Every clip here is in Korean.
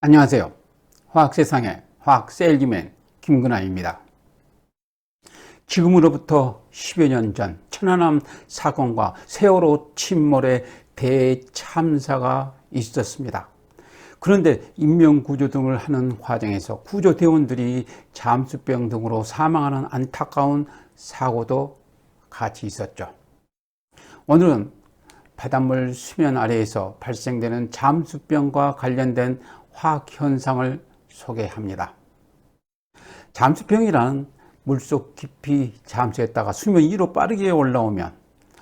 안녕하세요. 화학세상의 화학세일기맨 김근아입니다. 지금으로부터 10여 년 전 천안함 사건과 세월호 침몰의 대참사가 있었습니다. 그런데 인명구조 등을 하는 과정에서 구조대원들이 잠수병 등으로 사망하는 안타까운 사고도 같이 있었죠. 오늘은 바닷물 수면 아래에서 발생되는 잠수병과 관련된 화학 현상을 소개합니다. 잠수병이란 물속 깊이 잠수했다가 수면 위로 빠르게 올라오면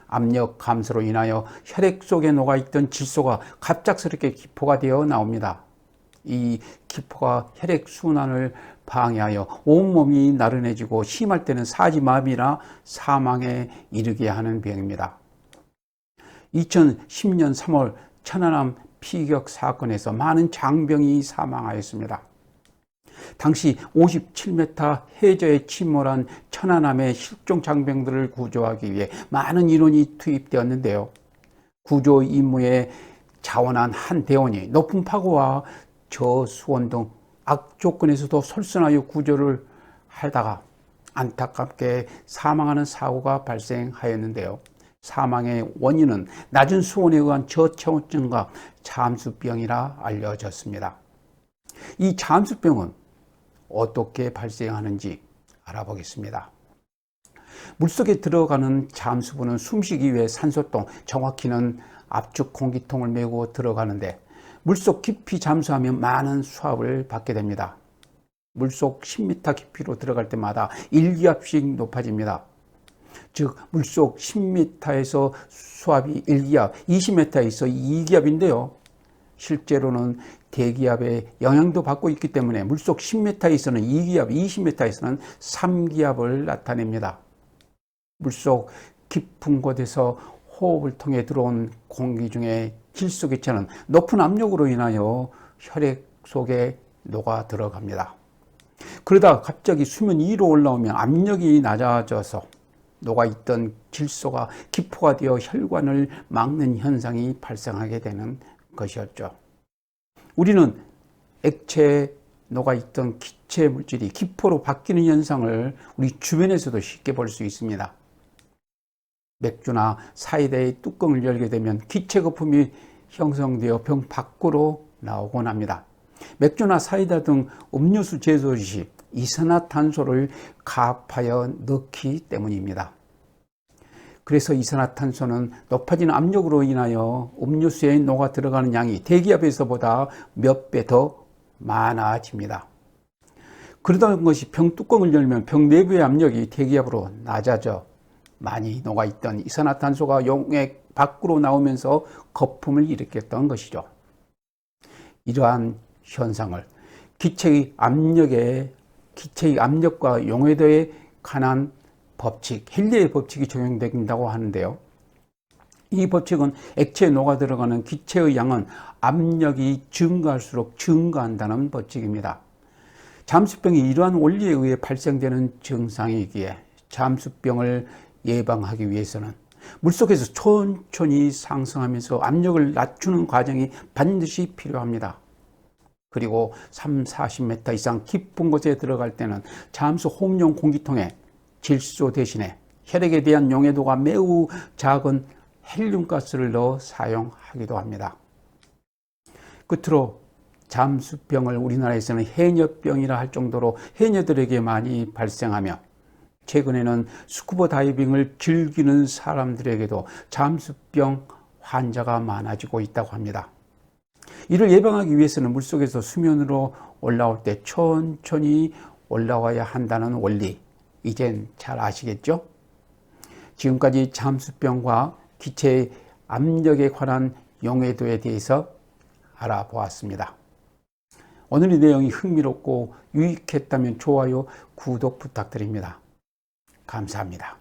압력 감소로 인하여 혈액 속에 녹아있던 질소가 갑작스럽게 기포가 되어 나옵니다. 이 기포가 혈액 순환을 방해하여 온몸이 나른해지고 심할 때는 사지마비나 사망에 이르게 하는 병입니다. 2010년 3월 천안함 피격 사건에서 많은 장병이 사망하였습니다. 당시 57m 해저에 침몰한 천안함의 실종 장병들을 구조하기 위해 많은 인원이 투입되었는데요. 구조 임무에 자원한 한 대원이 높은 파고와 저수온 등 악조건에서도 솔선하여 구조를 하다가 안타깝게 사망하는 사고가 발생하였는데요. 사망의 원인은 낮은 수온에 의한 저체온증과 잠수병이라 알려졌습니다. 이 잠수병은 어떻게 발생하는지 알아보겠습니다. 물속에 들어가는 잠수부는 숨쉬기 위해 산소통, 정확히는 압축 공기통을 메고 들어가는데 물속 깊이 잠수하면 많은 수압을 받게 됩니다. 물속 10m 깊이로 들어갈 때마다 1기압씩 높아집니다. 즉 물속 10m에서 수압이 1기압, 20m에서 2기압인데요. 실제로는 대기압의 영향도 받고 있기 때문에 물속 10m에서는 2기압, 20m에서는 3기압을 나타냅니다. 물속 깊은 곳에서 호흡을 통해 들어온 공기 중에 질소기체는 높은 압력으로 인하여 혈액 속에 녹아 들어갑니다. 그러다 갑자기 수면 위로 올라오면 압력이 낮아져서 녹아있던 질소가 기포가 되어 혈관을 막는 현상이 발생하게 되는 것이었죠. 우리는 액체에 녹아있던 기체 물질이 기포로 바뀌는 현상을 우리 주변에서도 쉽게 볼 수 있습니다. 맥주나 사이다의 뚜껑을 열게 되면 기체 거품이 형성되어 병 밖으로 나오곤 합니다. 맥주나 사이다 등 음료수 제조 시 이산화탄소를 가압하여 넣기 때문입니다. 그래서 이산화탄소는 높아진 압력으로 인하여 음료수에 녹아 들어가는 양이 대기압에서보다 몇 배 더 많아집니다. 그러던 것이 병 뚜껑을 열면 병 내부의 압력이 대기압으로 낮아져 많이 녹아있던 이산화탄소가 용액 밖으로 나오면서 거품을 일으켰던 것이죠. 이러한 현상을 기체의 압력과 용해도에 관한 법칙, 헨리의 법칙이 적용된다고 하는데요. 이 법칙은 액체에 녹아 들어가는 기체의 양은 압력이 증가할수록 증가한다는 법칙입니다. 잠수병이 이러한 원리에 의해 발생되는 증상이기에 잠수병을 예방하기 위해서는 물속에서 천천히 상승하면서 압력을 낮추는 과정이 반드시 필요합니다. 그리고 30-40m 이상 깊은 곳에 들어갈 때는 잠수 호흡용 공기통에 질소 대신에 혈액에 대한 용해도가 매우 작은 헬륨가스를 넣어 사용하기도 합니다. 끝으로 잠수병을 우리나라에서는 해녀병이라 할 정도로 해녀들에게 많이 발생하며 최근에는 스쿠버 다이빙을 즐기는 사람들에게도 잠수병 환자가 많아지고 있다고 합니다. 이를 예방하기 위해서는 물속에서 수면으로 올라올 때 천천히 올라와야 한다는 원리, 이젠 잘 아시겠죠? 지금까지 잠수병과 기체의 압력에 관한 용해도에 대해서 알아보았습니다. 오늘의 내용이 흥미롭고 유익했다면 좋아요, 구독 부탁드립니다. 감사합니다.